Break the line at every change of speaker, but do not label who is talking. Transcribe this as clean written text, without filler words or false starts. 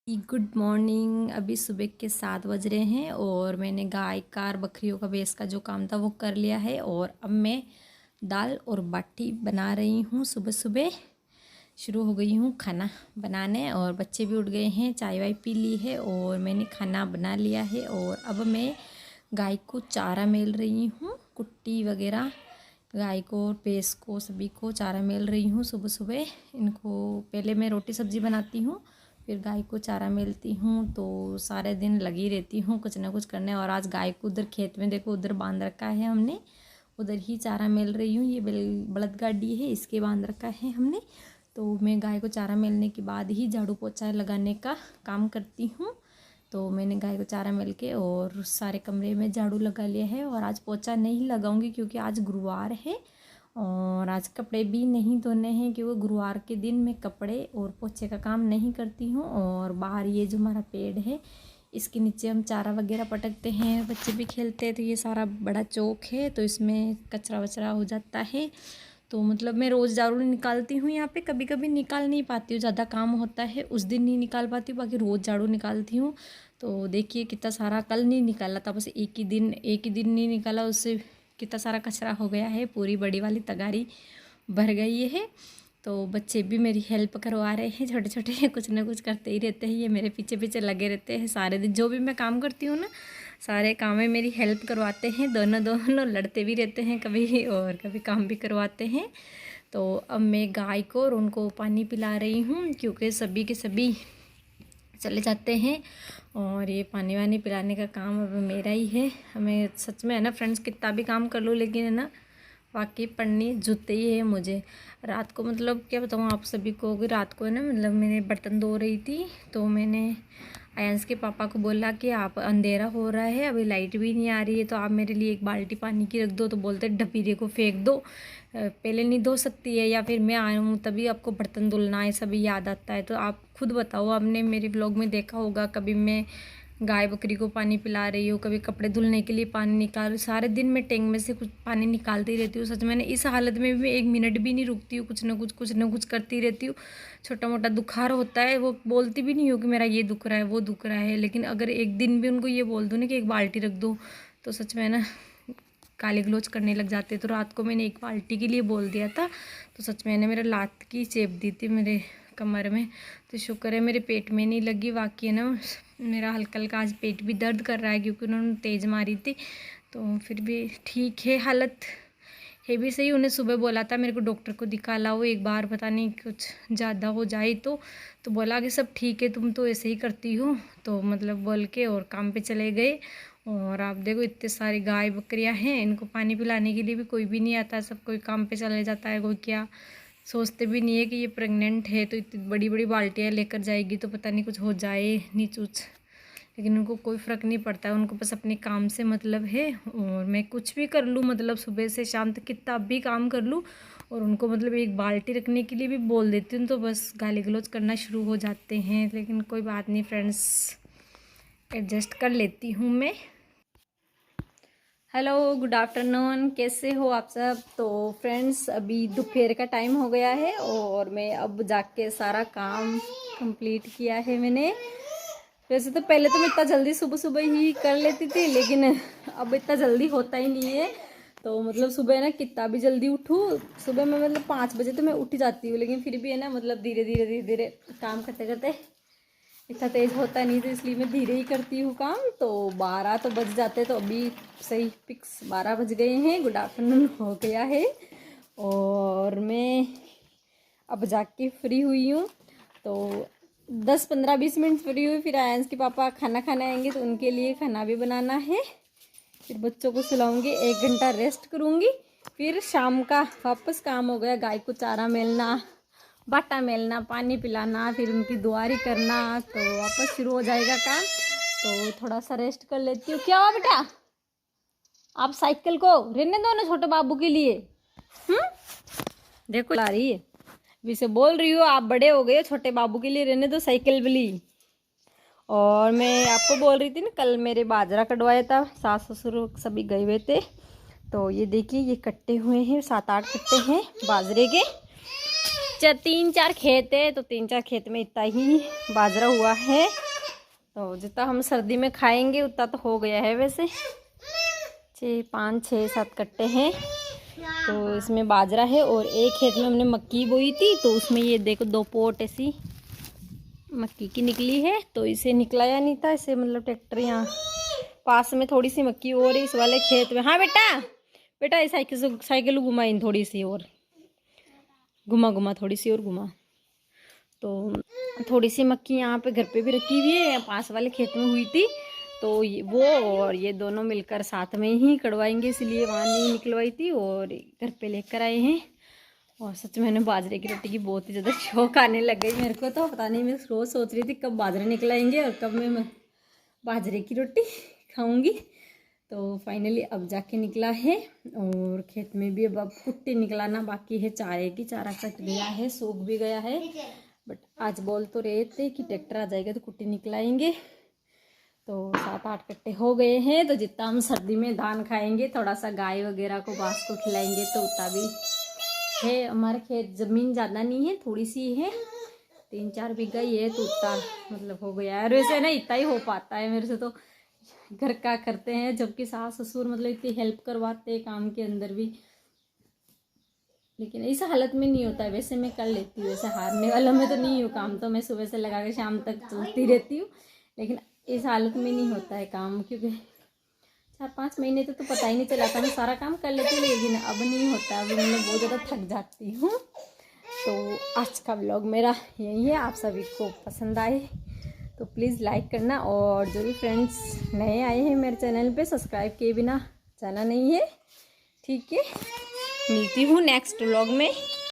Good morning. अभी सुबह के 7 बज रहे हैं और मैंने गाय कार बकरियों का भैंस का जो काम था वो कर लिया है। और अब मैं दाल और बाटी बना रही हूँ। सुबह सुबह शुरू हो गई हूँ खाना बनाने और बच्चे भी उठ गए हैं, चाय वाय पी ली है और मैंने खाना बना लिया है। और अब मैं गाय को चारा मेल रही हूँ, कुट्टी वगैरह गाय को भैंस को सभी को चारा मेल रही हूँ। सुबह सुबह इनको पहले मैं रोटी सब्ज़ी बनाती हूँ, फिर गाय को चारा मेलती हूँ। तो सारे दिन लगी रहती हूँ कुछ ना कुछ करने। और आज गाय को उधर खेत में देखो उधर बांध रखा है हमने, उधर ही चारा मेल रही हूँ। ये बलद गाड़ी है, इसके बांध रखा है हमने। तो मैं गाय को चारा मेलने के बाद ही झाड़ू पोछा लगाने का काम करती हूँ। तो मैंने गाय को चारा मेल के और सारे कमरे में झाड़ू लगा लिया है। और आज पोछा नहीं लगाऊंगी क्योंकि आज गुरुवार है और आज कपड़े भी नहीं धोने हैं, क्योंकि गुरुवार के दिन मैं कपड़े और पोछे का काम नहीं करती हूँ। और बाहर ये जो हमारा पेड़ है इसके नीचे हम चारा वगैरह पटकते हैं, बच्चे भी खेलते हैं। तो ये सारा बड़ा चौक है तो इसमें कचरा वचरा हो जाता है। तो मतलब मैं रोज़ झाड़ू निकालती हूँ यहाँ पे, कभी कभी निकाल नहीं पाती हूँ, ज़्यादा काम होता है उस दिन नहीं निकाल पाती हूँ, बाकी रोज़ झाड़ू निकालती हूँ। तो देखिए कितना सारा, कल नहीं निकाला था, बस एक ही दिन नहीं निकाला, उससे कितना सारा कचरा हो गया है, पूरी बड़ी वाली तगारी भर गई है। तो बच्चे भी मेरी हेल्प करवा रहे हैं, छोटे छोटे कुछ ना कुछ करते ही रहते हैं, ये मेरे पीछे पीछे लगे रहते हैं सारे दिन। जो भी मैं काम करती हूँ ना, सारे काम में मेरी हेल्प करवाते हैं, दोनों दोनों लड़ते भी रहते हैं कभी और कभी काम भी करवाते हैं। तो अब मैं गाय को और उनको पानी पिला रही हूँ क्योंकि सभी के सभी चले जाते हैं और ये पानी वानी पिलाने का काम अब मेरा ही है। हमें सच में है ना फ्रेंड्स, कितना भी काम कर लूँ लेकिन है ना वाकई पढ़नी जूते ही है मुझे। रात को मतलब क्या बताऊँ आप सभी को कि रात को है ना मतलब मैंने बर्तन धो रही थी तो मैंने आयांश के पापा को बोला कि आप, अंधेरा हो रहा है अभी लाइट भी नहीं आ रही है तो आप मेरे लिए एक बाल्टी पानी की रख दो। तो बोलते ढपीरे को फेंक दो, पहले नहीं धो सकती है या फिर मैं आऊँ तभी आपको बर्तन धुलना है सभी याद आता है। तो आप खुद बताओ, आपने मेरे व्लॉग में देखा होगा कभी मैं गाय बकरी को पानी पिला रही हूँ, कभी कपड़े धुलने के लिए पानी निकाल, सारे दिन मैं टैंक में से कुछ पानी निकालती रहती हूँ। सच में इस हालत में भी एक मिनट भी नहीं रुकती हूँ, कुछ ना कुछ करती रहती हूँ। छोटा मोटा दुखार होता है, वो बोलती भी नहीं हूँ कि मेरा ये दुख रहा है वो दुख रहा है, लेकिन अगर एक दिन भी उनको ये बोल दूँ ना कि एक बाल्टी रख दो तो सच में ना गाली गलौज करने लग जाते। तो रात को मैंने एक बाल्टी के लिए बोल दिया था तो सच में मेरे लात की चेप दी थी मेरे कमर में। तो शुक्र है मेरे पेट में नहीं लगी, बाकी है ना मेरा हल्का हल्का आज पेट भी दर्द कर रहा है क्योंकि उन्होंने तेज़ मारी थी। तो फिर भी ठीक है, हालत है भी सही। उन्हें सुबह बोला था मेरे को डॉक्टर को दिखा लाओ एक बार, पता नहीं कुछ ज़्यादा हो जाए तो बोला कि सब ठीक है, तुम तो ऐसे ही करती हो, तो मतलब बोल के और काम पे चले गए। और आप देखो इतने सारी गाय बकरियां हैं, इनको पानी पिलाने के लिए भी कोई भी नहीं आता, सब कोई काम पे चले जाता है। कोई क्या सोचते भी नहीं है कि ये प्रेग्नेंट है तो इतनी बड़ी बड़ी बाल्टियाँ लेकर जाएगी तो पता नहीं कुछ हो जाए नीच उच, लेकिन उनको कोई फ़र्क नहीं पड़ता है, उनको बस अपने काम से मतलब है। और मैं कुछ भी कर लूँ मतलब सुबह से शाम तक कितना भी काम कर लूँ और उनको मतलब एक बाल्टी रखने के लिए भी बोल देती हूँ तो बस गाली गलौज करना शुरू हो जाते हैं। लेकिन कोई बात नहीं फ्रेंड्स, एडजस्ट कर लेती हूँ मैं। हेलो गुड आफ्टरनून, कैसे हो आप सब। तो फ्रेंड्स अभी दोपहर का टाइम हो गया है और मैं अब जाके सारा काम कंप्लीट किया है मैंने। वैसे तो पहले तो मैं इतना जल्दी सुबह सुबह ही कर लेती थी लेकिन अब इतना जल्दी होता ही नहीं है। तो मतलब सुबह ना कितना भी जल्दी उठूँ, सुबह में मतलब 5 बजे तो मैं उठ जाती हूँ, लेकिन फिर भी है ना मतलब धीरे धीरे काम करते करते इतना तेज़ होता नहीं तो इसलिए मैं धीरे ही करती हूँ काम। तो 12 तो बज जाते, तो अभी सही फिक्स 12 बज गए हैं, गुड आफ्टरनून हो गया है और मैं अब जाके फ्री हुई हूँ। तो 10-15-20 मिनट फ्री हुई, फिर आयांश के पापा खाना खाने आएंगे तो उनके लिए खाना भी बनाना है, फिर बच्चों को सुलाऊंगी, 1 घंटा रेस्ट करूँगी, फिर शाम का वापस काम हो गया, गाय को चारा मेलना, बाटा मेलना, पानी पिलाना, फिर उनकी दुआरी करना, तो वापस शुरू हो जाएगा काम। तो थोड़ा सा रेस्ट कर लेती हूँ। क्या हुआ बेटा, आप साइकिल को रहने दो ना छोटे बाबू के लिए। देखो ला रही है, अभी से बोल रही हूँ आप बड़े हो गए, छोटे बाबू के लिए रहने दो साइकिल वाली। और मैं आपको बोल रही थी ना कल मेरे बाजरा कटवाया था, सास ससुर सभी गए हुए थे। तो ये देखिए ये कट्टे हुए हैं, 7-8 कट्टे हैं बाजरे के। तीन चार खेत है, तो 3-4 खेत में इतना ही बाजरा हुआ है। तो जितना हम सर्दी में खाएंगे उतना तो हो गया है। वैसे 5-6-7 कट्टे हैं, तो इसमें बाजरा है। और एक खेत में हमने मक्की बोई थी, तो उसमें ये देखो 2 पोट ऐसी मक्की की निकली है। तो इसे निकलाया नहीं था, इसे मतलब ट्रैक्टर यहाँ पास में थोड़ी सी मक्की और इस वाले खेत में। हाँ बेटा बेटा, ये साइकिल घुमाई थोड़ी सी और घुमा थोड़ी सी और घुमा। तो थोड़ी सी मक्की यहाँ पे घर पे भी रखी हुई है, पास वाले खेत में हुई थी। तो वो और ये दोनों मिलकर साथ में ही कड़वाएंगे, इसलिए वहाँ नहीं निकलवाई थी और घर पे लेकर आए हैं। और सच में मैंने बाजरे की रोटी की बहुत ही ज़्यादा शौक आने लग गई मेरे को। तो पता नहीं, मैं रोज़ सोच रही थी कब बाजरे निकलाएंगे और कब मैं बाजरे की रोटी खाऊंगी। तो फाइनली अब जाके निकला है। और खेत में भी अब कुट्टी निकलाना बाकी है, चारे की। चारा कट गया है, सूख भी गया है, बट आज बोल तो रहे थे कि ट्रैक्टर आ जाएगा तो कुट्टी निकलाएंगे। तो 7-8 कट्टे हो गए हैं। तो जितना हम सर्दी में धान खाएंगे, थोड़ा सा गाय वगैरह को बास को खिलाएंगे, तो उतना भी है। हमारे खेत ज़मीन ज़्यादा नहीं है, थोड़ी सी है, 3-4 बीघा ही है, तो उतना मतलब हो गया है। और वैसे ना इतना ही हो पाता है मेरे से, तो घर का करते हैं, जबकि सास ससुर मतलब इतनी हेल्प करवाते हैं काम के अंदर भी। लेकिन इस हालत में नहीं होता है। वैसे मैं कर लेती हूँ, वैसे हारने वाला मैं तो नहीं हूँ। काम तो मैं सुबह से लगा के शाम तक चलती रहती हूँ, लेकिन इस हालत में नहीं होता है काम, क्योंकि 4-5 महीने तो पता ही नहीं चला था। मैं सारा काम कर लेती हूँ, लेकिन अब नहीं होता। अब मैं बहुत ज़्यादा थक जाती हूँ। तो आज का व्लॉग मेरा यही है। आप सभी को पसंद आए तो प्लीज़ लाइक करना, और जो भी फ्रेंड्स नए आए हैं मेरे चैनल पे, सब्सक्राइब किए बिना जाना नहीं है, ठीक है। मिलती हूँ नेक्स्ट व्लॉग में।